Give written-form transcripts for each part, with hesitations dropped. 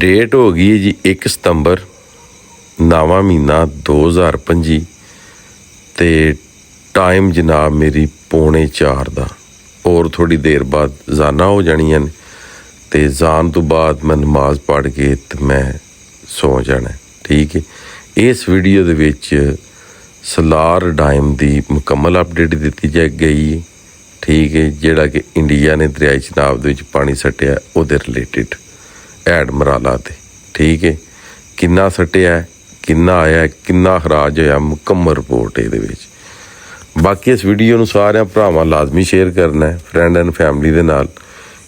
Date हो गई जी 1 सितंबर, नवा महीना 2025 ते टाइम जनाब मेरी 3:45 दा। और थोड़ी देर बाद जाना हो जानियां ने ते जान तो बाद मैं नमाज पढ़ के ते मैं सौ जाना। ठीक है, इस वीडियो दे विच सलार डैम दी मुकम्मल अपडेट दी गई है। ठीक है, जिहड़ा कि इंडिया ने दरियाई चनाब दे विच पानी सट्टिया उहदे रिलेटिड हैड मराला ते। ठीक है, किन्ना सट्टिया, किन्ना आया, किन्ना खराज होया, मुकम्मल रिपोर्ट इहदे विच। बाकी इस वीडियो नूं सारियां भरावां लाजमी शेयर करना है फ्रेंड एंड फैमिली दे नाल,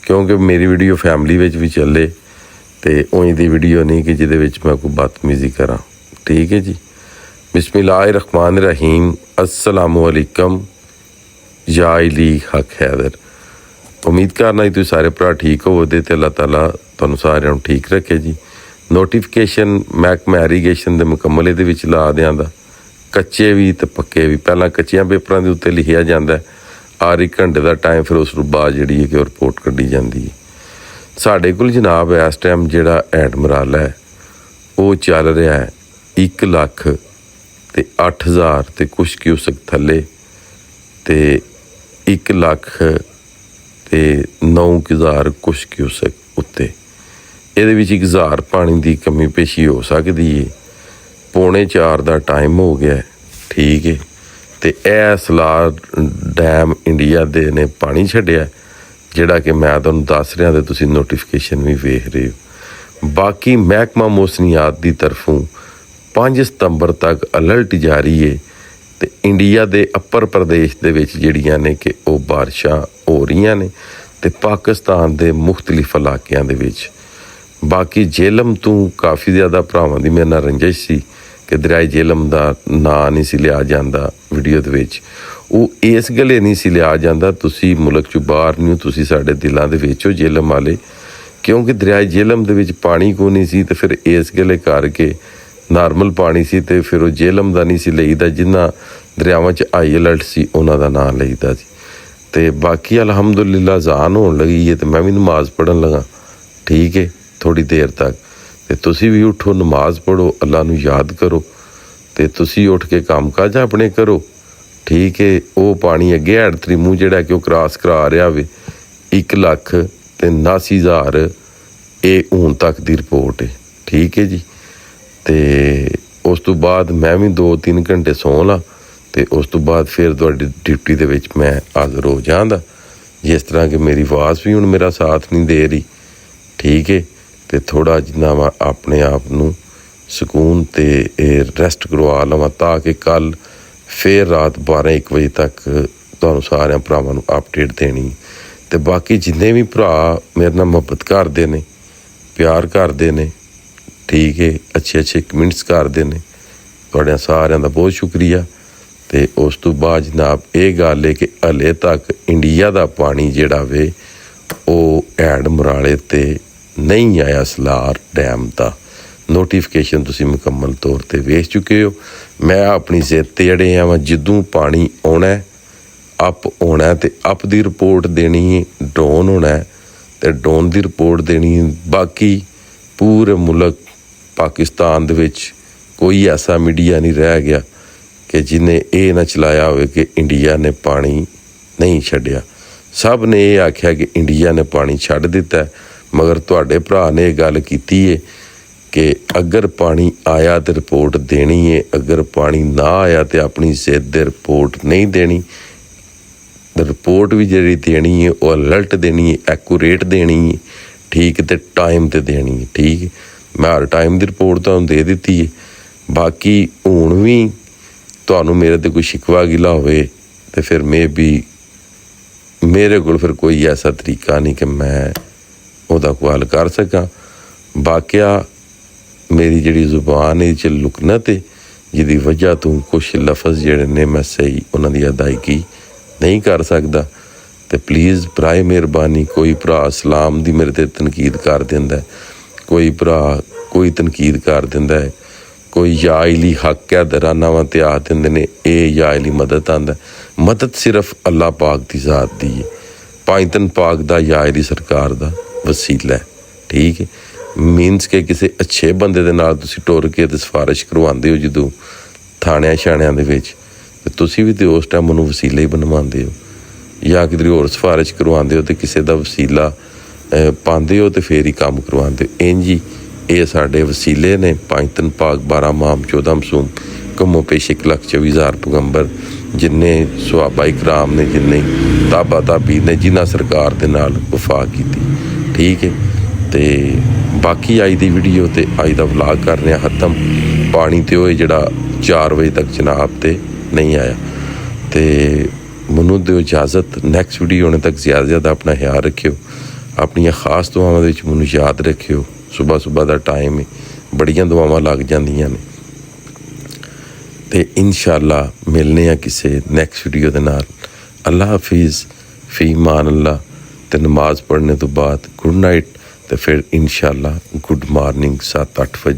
क्योंकि मेरी वीडियो फैमिली विच भी चले ते उंज दी वीडियो नहीं कि जिहदे विच मैं कोई बदतमीजी करा। ठीक है जी, बिस्मिल्लाहिर्रहमानिर्रहीम, अस्सलामु अलैकुम या इली हक हैदर। उम्मीद करना जी तुसीं सारे भरा ठीक होवोगे ते अल्लाह ताला तुहानूं सारिआं नूं ठीक रखे जी। नोटिफिकेशन महकमा एरीगेशन दे मुकम्मल इहदे विच ला दिआंदा, कच्चे भी ते पक्के भी। पहलां कच्चियां पेपरां दे उत्ते लिखिया जांदा है हर 1 घंटे का टाइम, फिर उस बाद जिहड़ी है कि ओह रिपोर्ट कड्ढी जांदी है। साडे कोल जनाब इस टाइम जिहड़ा हैड मराला है वो चल रहा है 1,08,000 ते कुछ क्यूसक थल्ले ते 1,09,000 कुछ क्यूसक उत्ते। इहदे विच 1,000 पानी की कमी पेशी हो सकती है। 3:45 का टाइम हो गया है। ठीक है, तो यह सलार डैम इंडिया दे ने पानी छड्डिया जिहड़ा कि मैं तुहानूं दस रहा, तो तुसीं नोटिफिकेशन भी वेख रहे हो। बाकी महकमा मौसमियात की तरफों 5 सितंबर तक अलर्ट जारी है तो इंडिया के अपर प्रदेश दे विच जिहड़ियां ने कि वो बारिशां हो रही ने ते पाकिस्तान के मुख्तलिफ इलाकों दे विच। बाकी झेलम तो काफ़ी ज़्यादा भरावां दी मेरे नाल रंजिश सी कि दरियाई झेलम का नां नहीं सी लिया जाता वीडियो दे विच। वो इस गले नहीं सी लिया जाता तुसी मुल्क चों बाहर नहीं हो, तुसी साडे दिलां दे विच हो झेलम वाले, क्योंकि दरियाई झेलम दे विच पानी को नहीं सी, तो फिर इस गले करके नॉर्मल पानी सी ते फिर वो झेलम का नहीं सी लईदा। जिन्हां दरियावां च हाई अलर्ट सी उन्हां दा नां लईदा सी। ते बाकी अलहमदुलिल्लाह जान होण लगी है तो मैं भी नमाज पढ़न लगा। ठीक है, थोड़ी देर तक ते तुसी भी उठो, नमाज पढ़ो, अल्लाह नूं याद करो ते तुसी उठ के काम काज अपने करो। ठीक है, वो पानी अगे हैड त्रिमू जिहड़ा कि वो क्रॉस करा रहा वे 1,79,000 ये हुण तक दी रिपोर्ट है। ठीक है जी, तो उस तो बाद मैं भी 2-3 घंटे सौ ला ते उस तो बाद फिर तुहाडी ड्यूटी दे विच मैं हाज़र हो जांदा, जिस तरह कि मेरी आवाज़ भी हुण मेरा साथ नहीं दे रही। ठीक है, तो थोड़ा जिन्ना मैं अपने आप नूं सुकून ते रेस्ट करवा लवां ताकि कल फिर रात 12-1 बजे तक तुहानूं सारिआं भरावां नूं अपडेट देनी। ते बाकी जिन्ने भी भरा मेरे नाल मुहब्बत करदे ने, प्यार करदे ने, ठीक है, अच्छे कमेंट्स करदे ने, तुहाड़िआं सारिआं दा बहुत शुक्रिया। ते उस तो बाद जनाब ये गल है कि हले तक इंडिया का पानी जिहड़ा वे वो हैड मराले ते नहीं आया सलार डैम का। नोटिफिकेशन तुसीं मुकम्मल तौर पर वेख चुके हो। मैं अपनी जिद ते अड़े हाँ, जदों पानी आना है अप होना है तो अप की रिपोर्ट देनी है, डाउन होना है तो डाउन की रिपोर्ट देनी है। बाकी पूरे मुल्क पाकिस्तान दे विच कोई ऐसा मीडिया नहीं रह गया कि जिन्हें ये ना चलाया हो कि इंडिया ने पानी नहीं छड्डिया। सब ने ये आख्या कि इंडिया ने पानी छड्ड दिता है, मगर तुहाडे भरा ने यह गल कीती है कि अगर पानी आया तो रिपोर्ट देनी है, अगर पानी ना आया तो अपनी जिद दे रिपोर्ट नहीं देनी। रिपोर्ट भी जी देनी है वो अलर्ट देनी है, एक्यूरेट देनी है। ठीक, तो टाइम तो देनी है। ठीक, मैं हर टाइम की रिपोर्ट तुहानूं दे दी है। बाकी हुण भी तुहानूं मेरे ते कोई शिकवा गिला होवे तो फिर मेरे कोल फिर कोई ऐसा तरीका नहीं कि मैं ਉਹਦਾ कोई हल कर सकां। बाकिया मेरी जिहड़ी जुबान है च लुकनत है, जिहदी वजह तो कुछ लफज जिहड़े ने मैं सही उन्हां दी अदायगी नहीं कर सकदा। तो प्लीज़ बराए मेहरबानी कोई भरा सलाम दी मेरे ते तनकीद कर दिंदा है, कोई भरा कोई तनकीद कर दिंदा है, कोई या इली हक है दराना ते आ दिंदे ने ये या इली मदद आंदा। मदद सिर्फ अल्लाह पाक दी ज़ात दी है, पाइतन पाक दा या इली सरकार दा वसीला है। ਠੀਕ ਹੈ। ਮੀਨਸ ਕਿ ਕਿਸੇ ਅੱਛੇ ਬੰਦੇ ਦੇ ਨਾਲ ਤੁਸੀਂ ਟੁਰ ਕੇ ਤੇ ਸਿਫਾਰਿਸ਼ ਕਰਵਾਉਂਦੇ ਹੋ ਜਦੋਂ ਥਾਣਿਆਂ ਛਾਣਿਆਂ ਦੇ ਵਿੱਚ, ਤੇ ਤੁਸੀਂ ਵੀ ਤੇ ਉਸ ਟਾਈਮ ਉਹਨੂੰ ਵਸੀਲੇ ਹੀ ਬਣਵਾਉਂਦੇ ਹੋ, ਜਾਂ ਕਿਧਰੇ ਹੋਰ ਸਿਫਾਰਿਸ਼ ਕਰਵਾਉਂਦੇ ਹੋ ਤੇ ਕਿਸੇ ਦਾ ਵਸੀਲਾ ਪਾਉਂਦੇ ਹੋ ਤੇ ਫੇਰ ਹੀ ਕੰਮ ਕਰਵਾਉਂਦੇ ਹੋ। ਇੰਝ ਹੀ ਇਹ ਸਾਡੇ ਵਸੀਲੇ ਨੇ 5 ਦਿਨ ਪਾਕ 12 ਮਾਮ 14 ਮਸੂਮ ਕੰਮੋ ਪੇਸ਼ 1,24,000 ਪੈਗੰਬਰ, ਜਿੰਨੇ ਸੁਹਾਬਾ ਇਕਰਾਮ ਨੇ, ਜਿੰਨੇ ਤਾਬਾ ਤਾਬੀ ਨੇ, ਜਿਨ੍ਹਾਂ ਸਰਕਾਰ ਦੇ ਨਾਲ ਵਫਾ ਕੀਤੀ, ਠੀਕ ਹੈ। ਤੇ ਬਾਕੀ ਅੱਜ ਦੀ ਵੀਡੀਓ ਤੇ ਅੱਜ ਦਾ ਵਲਾਗ ਕਰ ਰਹੇ ਹਾਂ ਖਤਮ। ਪਾਣੀ ਤੇ ਉਹ ਜਿਹੜਾ 4 ਵਜੇ ਤੱਕ ਜਨਾਬ ਤੇ ਨਹੀਂ ਆਇਆ, ਤੇ ਮੈਨੂੰ ਦਿਓ ਇਜਾਜ਼ਤ। ਨੈਕਸਟ ਵੀਡੀਓ ਆਉਣੇ ਤੱਕ ਜ਼ਿਆਦਾ ਆਪਣਾ ਖਿਆਲ ਰੱਖਿਓ, ਆਪਣੀਆਂ ਖਾਸ ਦੁਆਵਾਂ ਦੇ ਵਿੱਚ ਮੈਨੂੰ ਯਾਦ ਰੱਖਿਓ। ਸੁਬਾਹ ਦਾ ਟਾਈਮ ਹੈ, ਬੜੀਆਂ ਦੁਆਵਾਂ ਲੱਗ ਜਾਂਦੀਆਂ ਨੇ, ਤੇ ਇਨਸ਼ਾਅੱਲਾ ਮਿਲਨੇ ਆ ਕਿਸੇ ਨੈਕਸਟ ਵੀਡੀਓ ਦੇ ਨਾਲ। ਅੱਲਾ ਹਾਫਿਜ਼, ਫੀ ਮਾਨ ਅੱਲਾ। ਤੇ ਨਮਾਜ਼ ਪੜ੍ਹਨੇ ਤੋਂ ਬਾਅਦ ਗੁੱਡ ਨਾਈਟ, ਤੇ ਫਿਰ ਇਨਸ਼ਾਅੱਲਾ ਗੁੱਡ ਮਾਰਨਿੰਗ 7-8 ਵਜੇ।